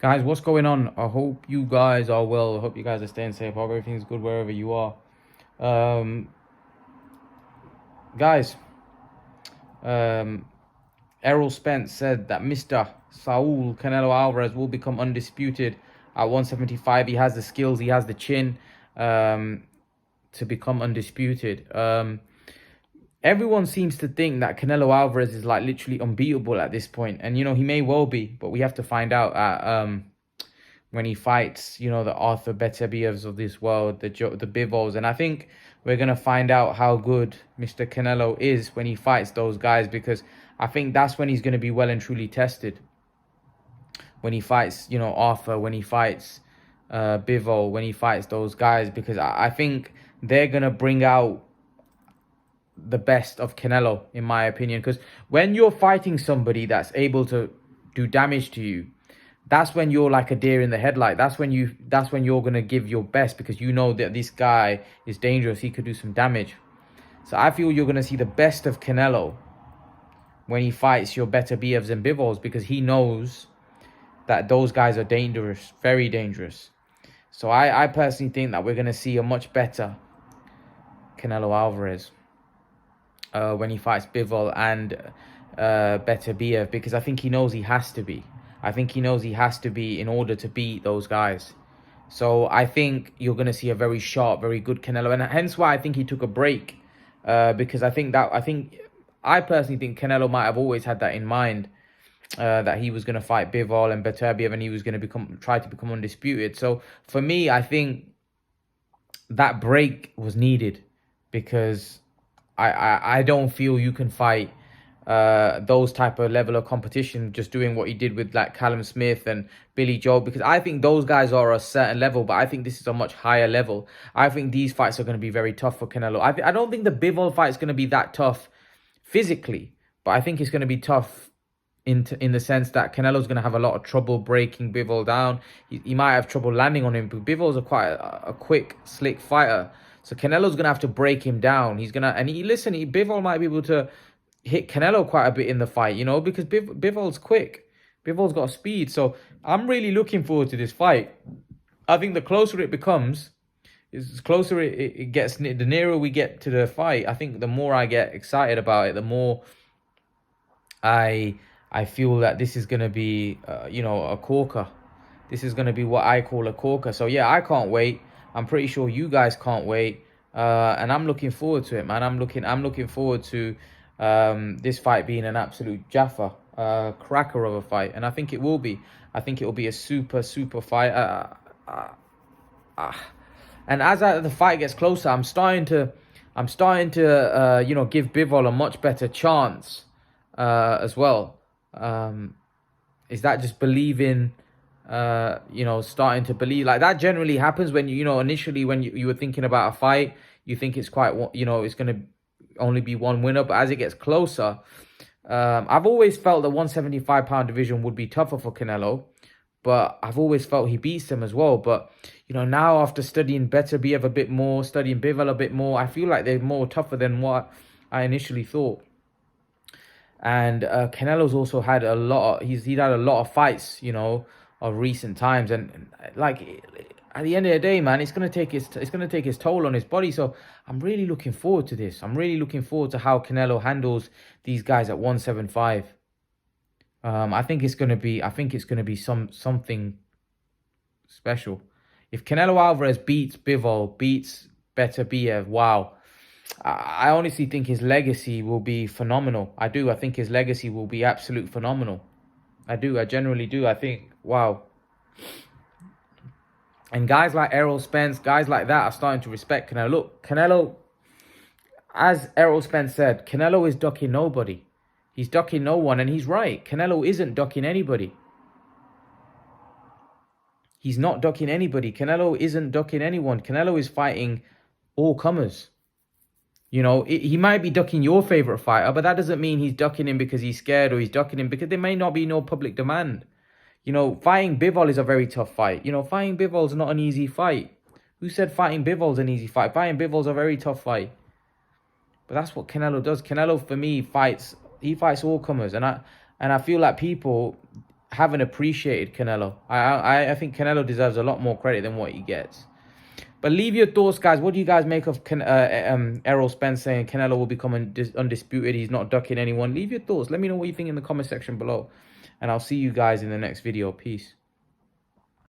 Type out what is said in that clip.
Guys, what's going on? I hope you guys are well. I hope you guys are staying safe. I hope everything's good wherever you are. Um, guys, um, Errol Spence said that Mr. Saul Canelo Alvarez will become undisputed at 175. He has the skills, he has the chin um, to become undisputed. Everyone seems to think that Canelo Alvarez is like literally unbeatable at this point, and he may well be, but we have to find out at when he fights, the Arthur Beterbievs of this world, the Bivol. And I think we're going to find out how good Mr. Canelo is when he fights those guys, because I think that's when he's going to be well and truly tested. When he fights, Arthur, when he fights Bivol, when he fights those guys, because I think they're going to bring out the best of Canelo, in my opinion. Because when you're fighting somebody that's able to do damage to you, that's when you're like a deer in the headlight. That's when you're gonna give your best, because you know that this guy is dangerous. He could do some damage. So I feel you're gonna see the best of Canelo when he fights your Beterbievs and Bivols, because he knows that those guys are dangerous, very dangerous. So I personally think that we're gonna see a much better Canelo Alvarez when he fights Bivol and Beterbiev, because I think he knows he has to be. I think he knows he has to be in order to beat those guys. So I think you're going to see a very sharp, very good Canelo, and hence why I think he took a break, because I personally think Canelo might have always had that in mind, that he was going to fight Bivol and Beterbiev, and he was going to try to become undisputed. So for me, I think that break was needed, because I don't feel you can fight those type of level of competition just doing what he did with like Callum Smith and Billy Joe, because I think those guys are a certain level, but I think this is a much higher level. I think these fights are going to be very tough for Canelo. I don't think the Bivol fight is going to be that tough physically, but I think it's going to be tough in the sense that Canelo's going to have a lot of trouble breaking Bivol down. He might have trouble landing on him, but Bivol's quite a quick, slick fighter. So Canelo's going to have to break him down. Bivol might be able to hit Canelo quite a bit in the fight, because Bivol's quick. Bivol's got speed. So I'm really looking forward to this fight. I think the closer it becomes, is closer it gets, the nearer we get to the fight, I think the more I get excited about it, the more I feel that this is going to be, a corker. This is going to be what I call a corker. So yeah, I can't wait. I'm pretty sure you guys can't wait. And I'm looking forward to it, man. I'm looking forward to this fight being an absolute Jaffa, cracker of a fight. And I think it will be. I think it will be a super fight. And as the fight gets closer, I'm starting to give Bivol a much better chance as well. Is that just believing, starting to believe? Like, that generally happens when initially when you were thinking about a fight, you think it's quite, it's going to only be one winner. But as it gets closer, I've always felt the 175-pound division would be tougher for Canelo, but I've always felt he beats them as well. But now after studying Beterbiev a bit more, studying Bivol a bit more, I feel like they're more tougher than what I initially thought. And Canelo's also had a lot. He's had a lot of fights, of recent times, and like at the end of the day, man, it's gonna take its toll on his body. So I'm really looking forward to this. I'm really looking forward to how Canelo handles these guys at 175. I think it's gonna be something special. If Canelo Alvarez beats Bivol, beats Beterbiev, wow. I honestly think his legacy will be phenomenal. I do. I think his legacy will be absolute phenomenal. I do. I generally do. I think, wow. And guys like Errol Spence, guys like that are starting to respect Canelo. Look, Canelo, as Errol Spence said, Canelo is ducking nobody. He's ducking no one, and he's right. Canelo isn't ducking anybody. He's not ducking anybody. Canelo isn't ducking anyone. Canelo is fighting all comers. He might be ducking your favorite fighter, but that doesn't mean he's ducking him because he's scared, or he's ducking him because there may not be no public demand. Fighting Bivol is a very tough fight. Fighting Bivol's not an easy fight. Who said fighting Bivol's an easy fight? Fighting Bivol's a very tough fight. But that's what Canelo does. Canelo, for me, fights all comers. And I feel like people, haven't appreciated Canelo. I think Canelo deserves a lot more credit than what he gets. But leave your thoughts, guys. What do you guys make of Errol Spence saying Canelo will become undisputed? He's not ducking anyone. Leave your thoughts. Let me know what you think in the comment section below. And I'll see you guys in the next video. Peace.